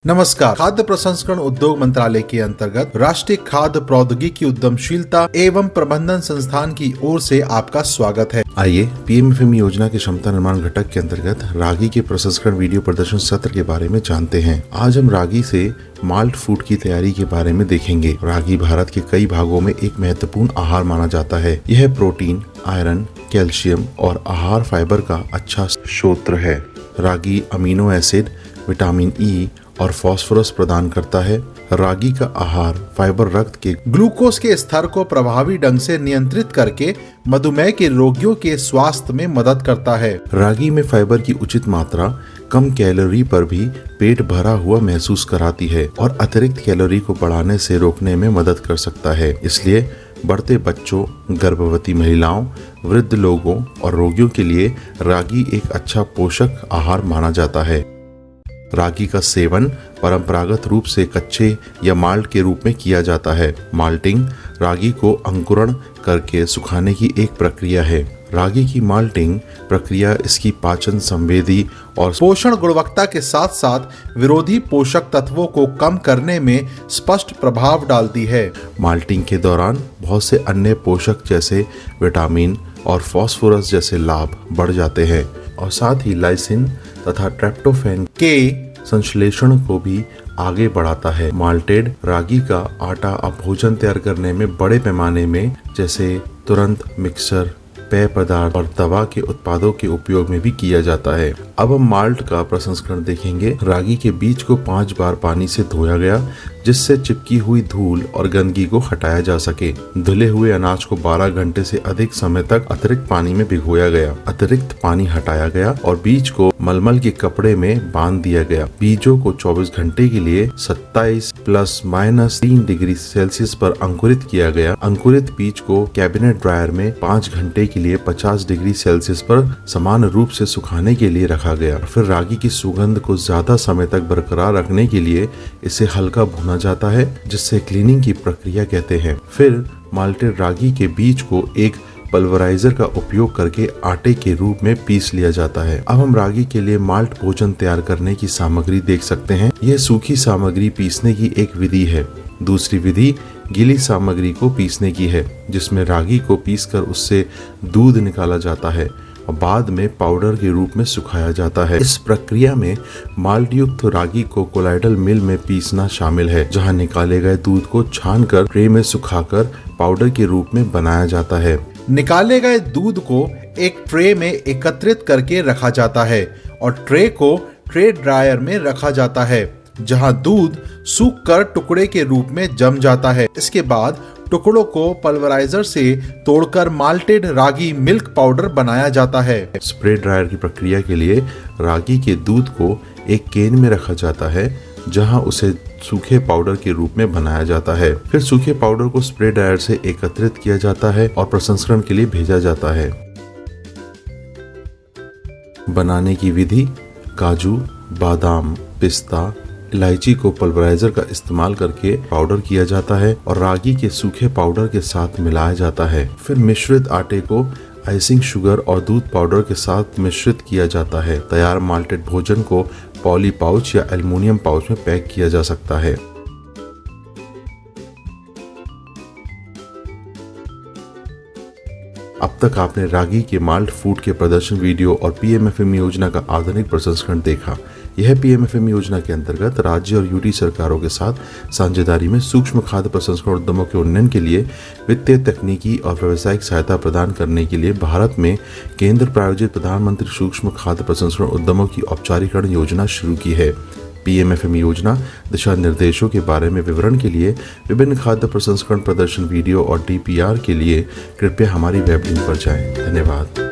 नमस्कार। खाद्य प्रसंस्करण उद्योग मंत्रालय के अंतर्गत राष्ट्रीय खाद्य प्रौद्योगिकी उद्यमशीलता एवं प्रबंधन संस्थान की ओर से आपका स्वागत है। आइए पीएमएफएमई योजना के क्षमता निर्माण घटक के अंतर्गत रागी के प्रसंस्करण वीडियो प्रदर्शन सत्र के बारे में जानते हैं। आज हम रागी से माल्ट फूड की तैयारी के बारे में देखेंगे। रागी भारत के कई भागों में एक महत्वपूर्ण आहार माना जाता है। यह प्रोटीन, आयरन, कैल्शियम और आहार फाइबर का अच्छा स्रोत है। रागी अमीनो एसिड, विटामिन ई और फास्फोरस प्रदान करता है। रागी का आहार फाइबर रक्त के ग्लूकोज के स्तर को प्रभावी ढंग से नियंत्रित करके मधुमेह के रोगियों के स्वास्थ्य में मदद करता है। रागी में फाइबर की उचित मात्रा कम कैलोरी पर भी पेट भरा हुआ महसूस कराती है और अतिरिक्त कैलोरी को बढ़ाने से रोकने में मदद कर सकता है। इसलिए बढ़ते बच्चों, गर्भवती महिलाओं, वृद्ध लोगों और रोगियों के लिए रागी एक अच्छा पोषक आहार माना जाता है। रागी का सेवन परंपरागत रूप से कच्चे या माल्ट के रूप में किया जाता है। माल्टिंग रागी को अंकुरण करके सुखाने की एक प्रक्रिया है। रागी की माल्टिंग प्रक्रिया इसकी पाचन संवेदी और पोषण गुणवत्ता के साथ साथ विरोधी पोषक तत्वों को कम करने में स्पष्ट प्रभाव डालती है। माल्टिंग के दौरान बहुत से अन्य पोषक जैसे विटामिन और फास्फोरस जैसे लाभ बढ़ जाते हैं और साथ ही लाइसिन तथा ट्रिप्टोफैन के संश्लेषण को भी आगे बढ़ाता है। माल्टेड रागी का आटा अब भोजन तैयार करने में बड़े पैमाने में जैसे तुरंत मिक्सर, पेय पदार्थ और दवा के उत्पादों के उपयोग में भी किया जाता है। अब हम माल्ट का प्रसंस्करण देखेंगे। रागी के बीज को 5 बार पानी से धोया गया जिससे चिपकी हुई धूल और गंदगी को हटाया जा सके। धुले हुए अनाज को 12 घंटे से अधिक समय तक अतिरिक्त पानी में भिगोया गया। अतिरिक्त पानी हटाया गया और बीज को मलमल के कपड़े में बांध दिया गया। बीजों को 24 घंटे के लिए 27±3 डिग्री सेल्सियस पर अंकुरित किया गया। अंकुरित बीज को कैबिनेट ड्रायर में 5 घंटे के लिए 50 डिग्री सेल्सियस पर समान रूप से सुखाने के लिए रखा गया। फिर रागी की सुगंध को ज्यादा समय तक बरकरार रखने के लिए इसे हल्का भुना जाता है जिससे क्लीनिंग की प्रक्रिया कहते हैं। फिर माल्टेड रागी के बीज को एक पल्वराइजर का उपयोग करके आटे के रूप में पीस लिया जाता है। अब हम रागी के लिए माल्ट भोजन तैयार करने की सामग्री देख सकते हैं। यह सूखी सामग्री पीसने की एक विधि है। दूसरी विधि गीली सामग्री को पीसने की है जिसमें रागी को पीसकर उससे दूध निकाला जाता है और बाद में पाउडर के रूप में सुखाया जाता है। इस प्रक्रिया में माल्ट युक्त रागी को कोलाइडल मिल में पीसना शामिल है जहां निकाले गए दूध को छानकर ट्रे में सुखाकर पाउडर के रूप में बनाया जाता है। निकाले गए दूध को एक ट्रे में एकत्रित करके रखा जाता है और ट्रे को ट्रे ड्रायर में रखा जाता है जहां दूध सूखकर टुकड़े के रूप में जम जाता है। इसके बाद टुकड़ों को पल्वराइजर से तोड़कर माल्टेड रागी मिल्क पाउडर बनाया जाता है। स्प्रे ड्रायर की प्रक्रिया के लिए रागी के दूध को एक केन में रखा जाता है जहां उसे सूखे पाउडर के रूप में बनाया जाता है। फिर सूखे पाउडर को स्प्रे ड्रायर से एकत्रित किया जाता है और प्रसंस्करण के लिए भेजा जाता है। बनाने की विधि: काजू, बादाम, पिस्ता, इलायची को पल्वराइजर का इस्तेमाल करके पाउडर किया जाता है और रागी के सूखे पाउडर के साथ मिलाया जाता है। फिर मिश्रित आटे को आइसिंग शुगर और दूध पाउडर के साथ मिश्रित किया जाता है। तैयार माल्टेड भोजन को पॉली पाउच या एल्युमिनियम पाउच में पैक किया जा सकता है। अब तक आपने रागी के माल्ट फूड के प्रदर्शन वीडियो और पीएमएफएमई योजना का आधुनिक प्रसंस्करण देखा। यह पीएमएफएमई योजना के अंतर्गत राज्य और यूटी सरकारों के साथ साझेदारी में सूक्ष्म खाद्य प्रसंस्करण उद्यमों के उन्नयन के लिए वित्तीय, तकनीकी और व्यावसायिक सहायता प्रदान करने के लिए भारत में केंद्र प्रायोजित प्रधानमंत्री सूक्ष्म खाद्य प्रसंस्करण उद्यमों की औपचारिकरण योजना शुरू की है। पीएमएफएमई योजना दिशा निर्देशों के बारे में विवरण के लिए विभिन्न खाद्य प्रसंस्करण प्रदर्शन वीडियो और डीपीआर के लिए कृपया हमारी वेब लिंक पर जाएं। धन्यवाद।